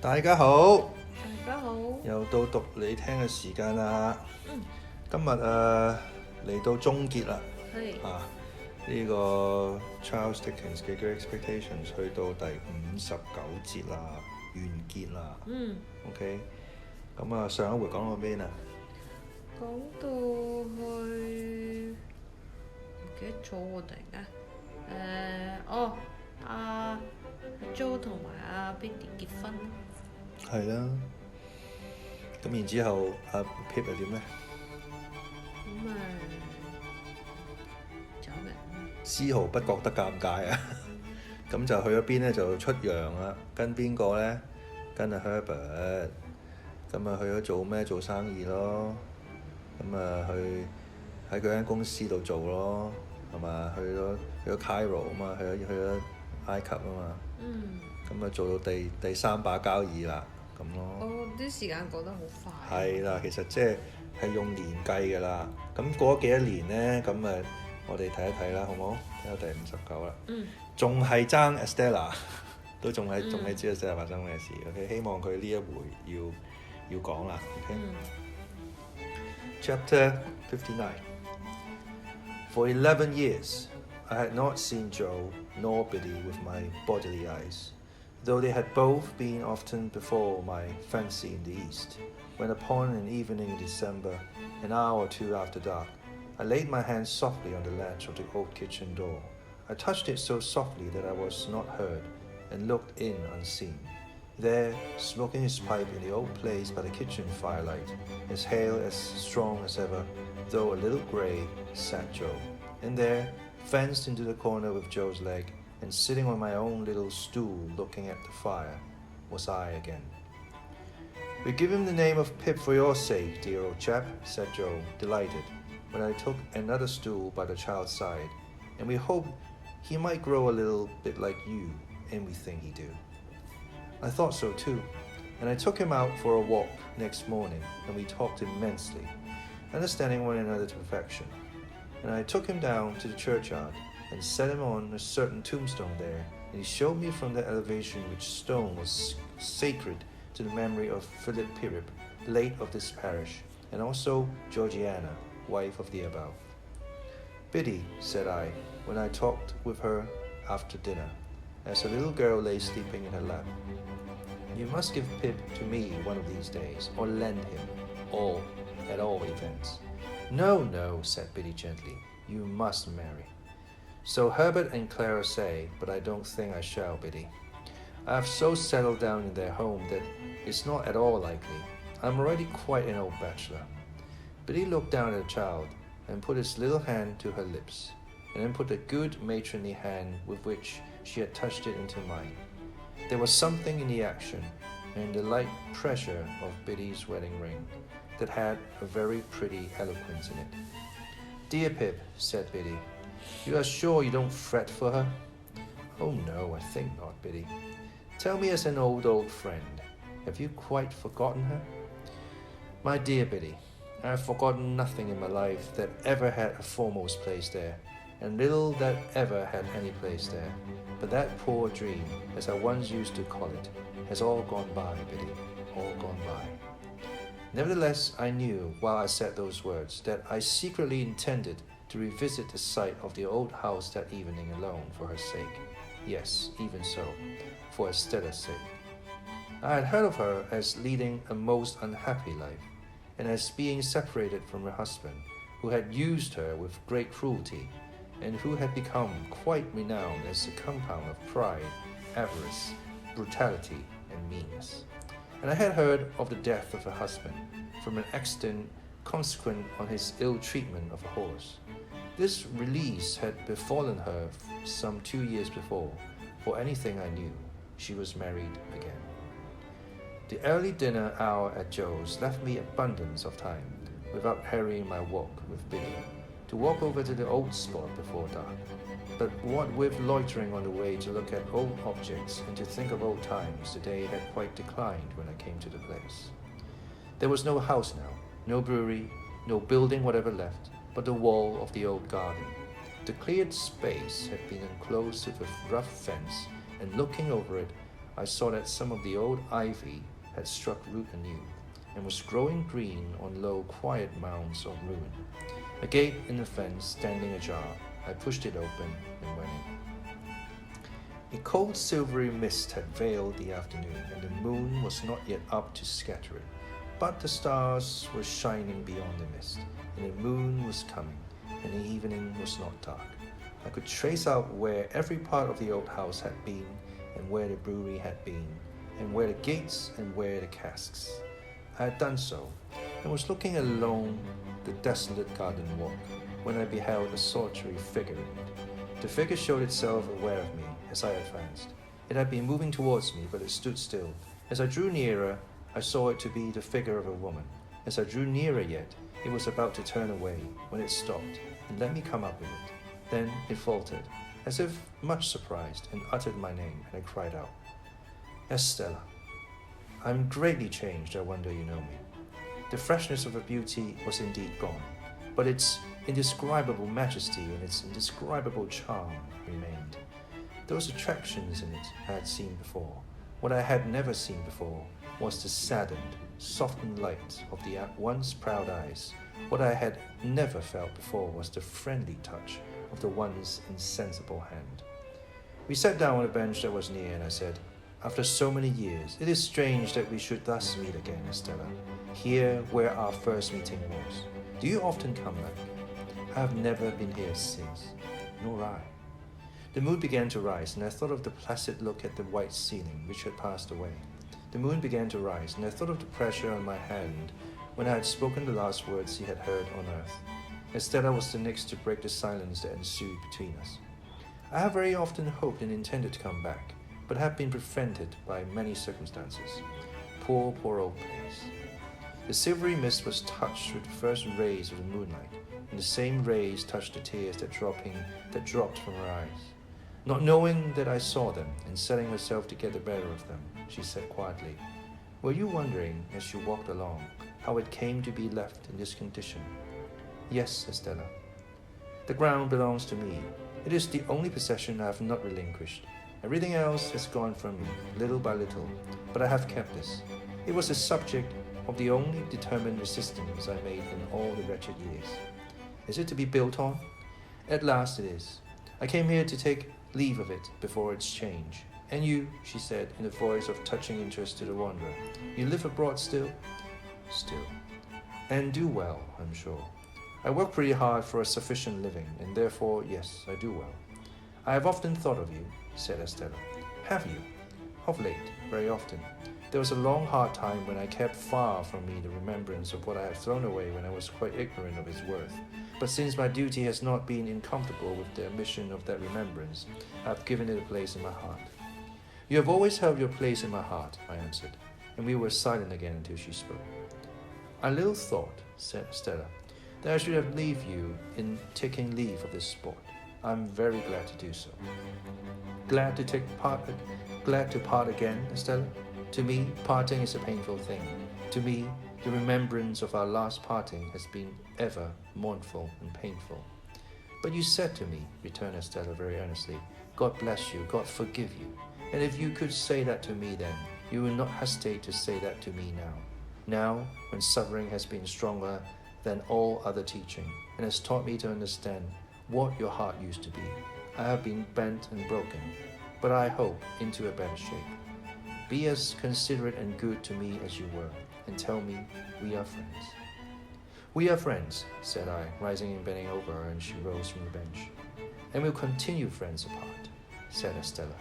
大家好，大家好，又到讀你聽嘅時間啦。今日嚟到終結啦，呢個 Dickens Great Expectations 去到第59節啦，完結啦。OK， 咁上一回講到邊啊？講到去唔記得咗喎，突然間阿 joe 同埋阿 biddy 結婚。係啦，咁然之後阿 pip 又點咧？走人，絲毫不覺得尷尬啊！咁就去咗邊咧？就出洋啦，跟邊個咧？跟阿 herbert， 咁去咗做咩？做生意咯。咁去喺佢間公司度做咯，係嘛？去咗開羅啊嘛，去咗埃及啊嘛。咁做到第三把交椅啦，咁咯。啲時間過得好快。係啦，其實即係用年計㗎啦。咁過咗幾多年咧？咁我哋睇一睇啦，好唔好？睇到第59啦。仲係爭 estella， 都仲係知 estella 發生咩事。OK， 希望佢呢一回要講啦。OK。Chapter 59. For 11 years, I had not seen Joe nor Biddy with my bodily eyes, though they had both been often before my fancy in the East, when upon an evening in December, an hour or two after dark, I laid my hand softly on the latch of the old kitchen door. I touched it so softly that I was not heard, and looked in unseen. There, smoking his pipe in the old place by the kitchen firelight, his hair as strong as ever, though a little grey, sat Joe. And there, fenced into the corner with Joe's leg, and sitting on my own little stool looking at the fire, was I again. "We give him the name of Pip for your sake, dear old chap," said Joe, delighted, when I took another stool by the child's side, "and we hope he might grow a little bit like you, and we think he do." I thought so too, and I took him out for a walk next morning, and we talked immensely, understanding one another to perfection. And I took him down to the churchyard, and set him on a certain tombstone there, and he showed me from that elevation which stone was sacred to the memory of Philip Pirrip, late of this parish, and also Georgiana, wife of the above. "Biddy," said I, when I talked with her after dinner, as a little girl lay sleeping in her lap, "you must give Pip to me one of these days, or lend him, or at all events." "No, no," said Biddy gently, "you must marry." "So Herbert and Clara say, but I don't think I shall, Biddy. I have so settled down in their home that it's not at all likely. I'm already quite an old bachelor." Biddy looked down at the child, and put his little hand to her lips, and then put the good matronly hand with which she had touched it into mine. There was something in the action, and in the light pressure of Biddy's wedding ring, that had a very pretty eloquence in it. "Dear Pip," said Biddy, "you are sure you don't fret for her?" "Oh no, I think not, Biddy. Tell me as an old friend, have you quite forgotten her?" "My dear Biddy, I have forgotten nothing in my life that ever had a foremost place there, and little that ever had any place there. But that poor dream, as I once used to call it, has all gone by, Biddy, all gone by." Nevertheless, I knew, while I said those words, that I secretly intended to revisit the site of the old house that evening alone for her sake. Yes, even so, for Estella's sake. I had heard of her as leading a most unhappy life, and as being separated from her husband, who had used her with great cruelty, and who had become quite renowned as a compound of pride, avarice, brutality, and meanness. And I had heard of the death of her husband, from an accident consequent on his ill treatment of a horse. This release had befallen her some 2 years before. For anything I knew, she was married again. The early dinner hour at Joe's left me abundance of time, without hurrying my walk with Biddy, to walk over to the old spot before dark. But what with loitering on the way to look at old objects and to think of old times, the day had quite declined when I came to the place. There was no house now, no brewery, no building whatever left, but the wall of the old garden. The cleared space had been enclosed with a rough fence, and looking over it, I saw that some of the old ivy had struck root anew, and was growing green on low, quiet mounds of ruin. A gate in the fence standing ajar, I pushed it open and went in. A cold silvery mist had veiled the afternoon, and the moon was not yet up to scatter it. But the stars were shining beyond the mist, and the moon was coming, and the evening was not dark. I could trace out where every part of the old house had been, and where the brewery had been, and where the gates and where the casks. I had done so, and was looking along the desolate garden walk, when I beheld a solitary figure in it. The figure showed itself aware of me as I advanced. It had been moving towards me, but it stood still. As I drew nearer, I saw it to be the figure of a woman. As I drew nearer yet, it was about to turn away, when it stopped, and let me come up with it. Then it faltered, as if much surprised, and uttered my name, and I cried out, "Estella, I am greatly changed, I wonder you know me." The freshness of her beauty was indeed gone, but its indescribable majesty and its indescribable charm remained. Those attractions in it I had seen before. What I had never seen before was the saddened, softened light of the at once proud eyes. What I had never felt before was the friendly touch of the once insensible hand. We sat down on a bench that was near, and I said, "After so many years, it is strange that we should thus meet again, Estella, here where our first meeting was. Do you often come back?" "I have never been here since." "Nor I." The moon began to rise, and I thought of the placid look at the white ceiling, which had passed away. The moon began to rise, and I thought of the pressure on my hand when I had spoken the last words he had heard on earth. Estella was the next to break the silence that ensued between us. I have very often hoped and intended to come back, but have been prevented by many circumstances. Poor old place. The silvery mist was touched with the first rays of the moonlight, and the same rays touched the tears that dropped from her eyes. Not knowing that I saw them, and setting herself to get the better of them, she said quietly, "Were you wondering, as you walked along, how it came to be left in this condition?" "Yes, Estella. The ground belongs to me. It is the only possession I have not relinquished. Everything else has gone from me, little by little, but I have kept this. It was the subject of the only determined resistance I made in all the wretched years. Is it to be built on? At last it is. I came here to take leave of it before its change. And you," she said, in a voice of touching interest to the wanderer, "you live abroad still?" "Still. And do well, I'm sure. I work pretty hard for a sufficient living, and therefore, yes, I do well." "I have often thought of you," said Estella. "Have you?" "Of late, very often. There was a long hard time when I kept far from me the remembrance of what I had thrown away when I was quite ignorant of its worth. But since my duty has not been incompatible with the omission of that remembrance, I have given it a place in my heart." "You have always held your place in my heart," I answered, and we were silent again until she spoke. "I little thought," said Estella, "that I should have leave you in taking leave of this spot. I am very glad to do so." Glad to part again, Estella? To me, parting is a painful thing. To me, the remembrance of our last parting has been ever mournful and painful. "But you said to me," returned Estella very earnestly, "God bless you, God forgive you. And if you could say that to me then, you will not hesitate to say that to me now. Now, when suffering has been stronger than all other teaching, and has taught me to understand what your heart used to be. I have been bent and broken, but I hope into a better shape. Be as considerate and good to me as you were, and tell me we are friends." "We are friends," said I, rising and bending over her, and she rose from the bench. "And we'll continue friends apart," said Estella.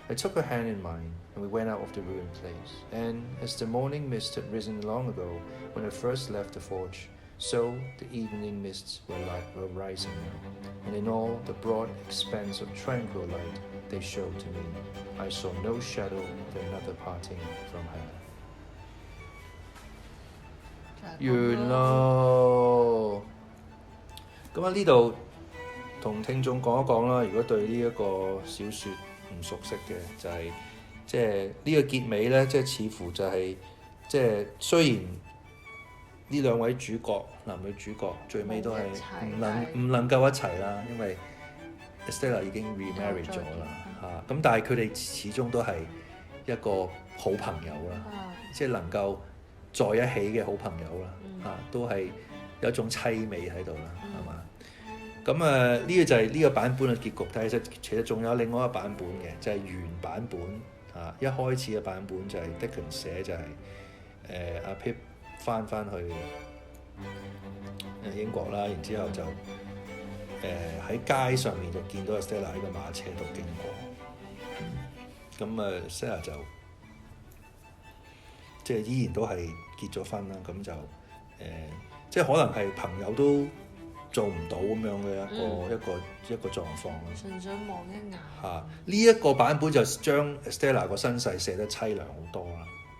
I took her hand in mine, and we went out of the ruined place, and as the morning mist had risen long ago when I first left the forge, so the evening mists were rising now, and in all the broad expanse of tranquil light they showed to me, I saw no shadow of another parting from her. 完咯。咁啊，呢度同聽眾講一講啦。如果對呢一個小説唔熟悉嘅，就係即係呢個結尾咧，即係似乎就係即係雖然呢兩位主角男女主角最尾都係唔能夠一齊啦，因為 Estella 已經 remarry 咗啦嚇。咁但係佢哋始終都係一一個好朋友啦，即係能夠在一起嘅好朋友啦，都係有一種凄美喺度啦，係嘛？咁呢個就係呢個版本嘅結局。但係其實仲有另外一個版本嘅，就係原版本一開始嘅版本就係 Dickens 寫，就係阿 Pip 翻去英國啦，然之後就喺街上面就見到 estella 喺個馬車度經過，咁estella 就即係依然都係結咗婚啦，咁就即係可能係朋友都做唔到咁樣嘅一個狀況咯。純粹望一眼。呢一個版本就將 estella 個身世寫得凄涼好多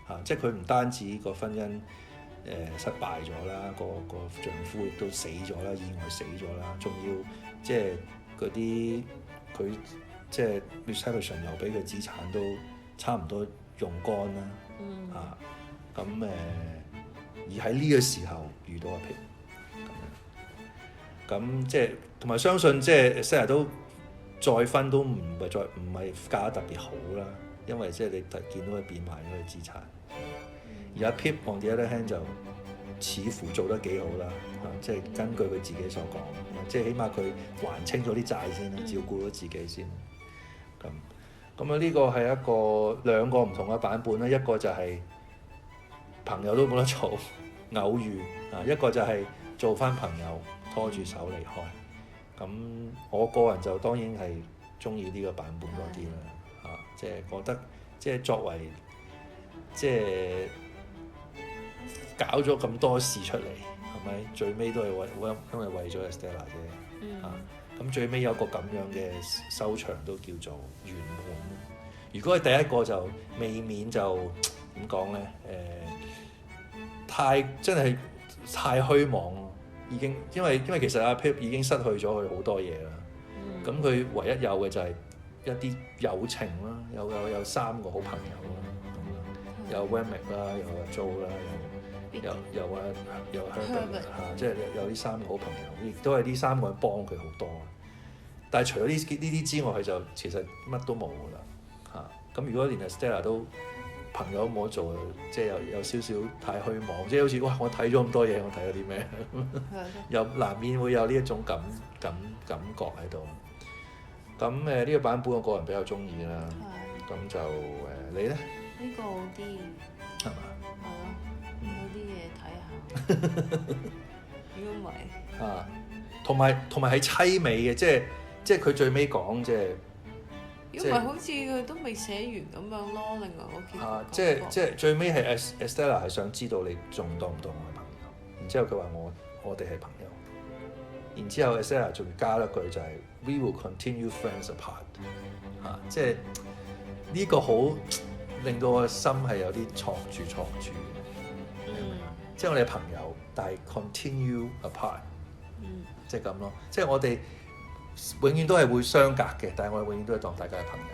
啦，即係佢唔單止個婚姻失敗咗啦，個丈夫亦都死咗啦，意外死咗啦，仲要即係嗰啲佢即係 Miss Havisham 留俾佢資產都差唔多用乾啦，咁而喺呢個時候遇到阿 Pip， 咁即係同埋相信即係 estella 都再婚都唔係嫁得特別好啦，因為即係你見到佢變賣咗佢資產。而阿 Pip on the other hand 就似乎做得幾好啦，即係根據佢自己所講，即係起碼佢還清咗啲債先啦，照顧咗自己先。咁呢個係一個兩個唔同嘅版本啦，一個就係朋友都冇得做，偶遇一個就係做翻朋友，拖住手離開。咁我個人就當然係中意呢個版本多啲啦，即係覺得即係作為即係搞咗咁多事出嚟，係咪？最尾都係因為為咗 estella 啫，咁最尾有個咁樣嘅收場都叫做圓滿。如果係第一個就未免就點講咧？真係太虛妄咯，已經因為其實阿 Pip 已經失去咗佢好多嘢啦。咁佢唯一有嘅就係一啲友情啦，有三個好朋友啦，咁啦，有 Wemmick 啦，有阿 Joe 啦，有 Herbert 即係有呢三個好朋友，亦都係呢三個人幫佢好多。但係除咗呢啲之外，佢就其實乜都冇㗎啦，咁如果連 estella 都朋友都冇得做，即係有少少太虛妄，即係好似哇！我睇咗咁多嘢，我睇咗啲咩？又難免會有呢一種感覺喺度。咁呢個版本我個人比較中意啦。咁就你咧？呢個好啲，係嘛？係咯，有啲嘢睇下。如果唔係同埋係凄美嘅，即係佢最尾講即係。如果唔係好似佢都未寫完咁樣咯，另外嗰件即係最尾係 estella 係想知道你仲當唔當我係朋友，然之後佢話我哋係朋友，然之後 estella 仲加一句就係 We will continue friends apart，即係呢個好令到我心係有啲戳住嘅，即係我哋係朋友，但係 continue apart，即係咁咯，即係我哋永遠都係會相隔嘅，但係我哋永遠都係當大家係朋友。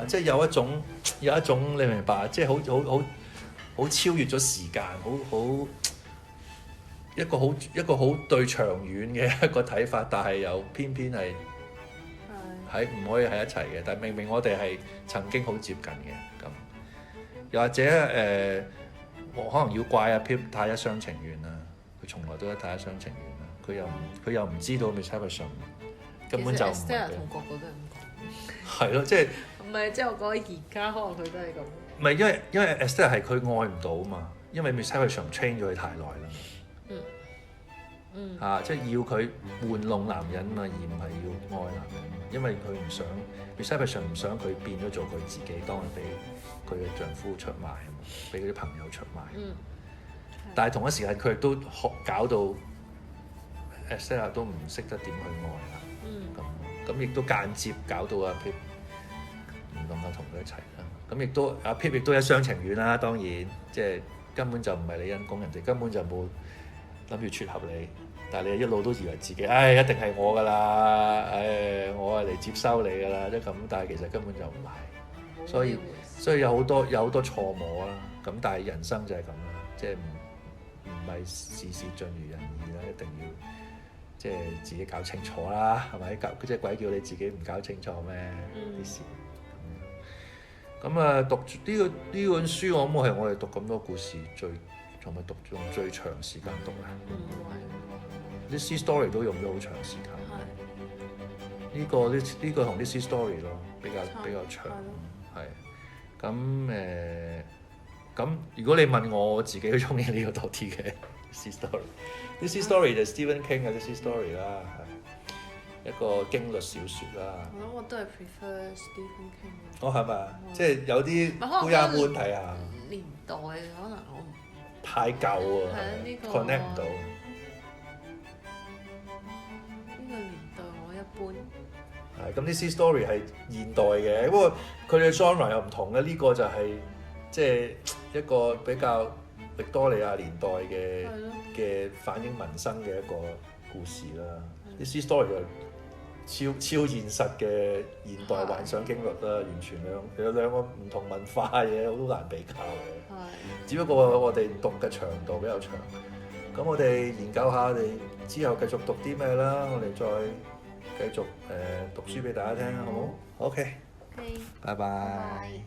即係有一種你明白，即係好超越咗時間，一個好對長遠嘅一個睇法，但係又偏偏係唔可以喺一齊嘅。但係明明我哋係曾經好接近嘅咁，又或者我可能要怪阿 Pip 太一廂情願啦，佢從來都係太一廂情願啦。佢又唔知道 Miss Havisham 根本就唔係。estella 同個個都係咁講。係咯，即係唔係即係我講而家可能佢都係咁。唔係因為 estella 係佢愛唔到啊嘛，因為 Miss Havisham train 咗佢太耐啦。即係要佢玩弄男人嘛，而唔係要愛男人。因為佢唔想 Miss Havisham 唔想佢變咗做佢自己，當佢俾佢嘅丈夫出賣啊嘛，俾佢啲朋友出賣。但係同一時間佢亦都搞到 estella 都唔識得點去愛啦。咁亦都間接搞到阿 Pip 唔能夠同佢一齊啦。咁亦都阿 Pip 亦都一廂情願啦，當然即係根本就唔係你恩公，人哋根本就冇諗住撮合你，但係你一路都以為自己一定係我㗎啦，我係嚟接收你㗎啦，即係咁。但係其實根本就唔係，所以有好多錯摸啦。咁但係人生就係咁啦，即係唔係事事盡如人意啦，一定要即係自己搞清楚啦，係咪？即係鬼叫你自己唔搞清楚咩啲事？咁啊，讀呢本書，我諗係我哋讀咁多故事仲咪讀用最長時間讀咧？唔係。啲 C story 都用咗好長時間。係。呢個同啲 C story 咯，比較長。係。咁如果你問我自己都中意呢個多啲嘅 C story。啲 C story 就 Stephen King 嘅啲 C story 啦，係一個驚慄小説啦。我諗我都係 prefer Stephen King。哦，係咪？即係有啲烏鴉悶睇下。年代可能我唔太舊啊。係啊，呢個 connect 唔到。呢個年代我一般。係咁啲 C story 係現代嘅，不過佢哋嘅 genre 又唔同嘅。呢個就係即係一個比較域多利亞年代嘅反映民生嘅一個故事啦。啲 C story 就超現實嘅現代幻想經歷啦，完全有兩個唔同文化嘅嘢，好難比較嘅。只不過我哋讀嘅長度比較長。咁我哋研究下，我哋之後繼續讀啲咩啦？我哋再繼續讀書俾大家聽，好唔好？OK，拜拜。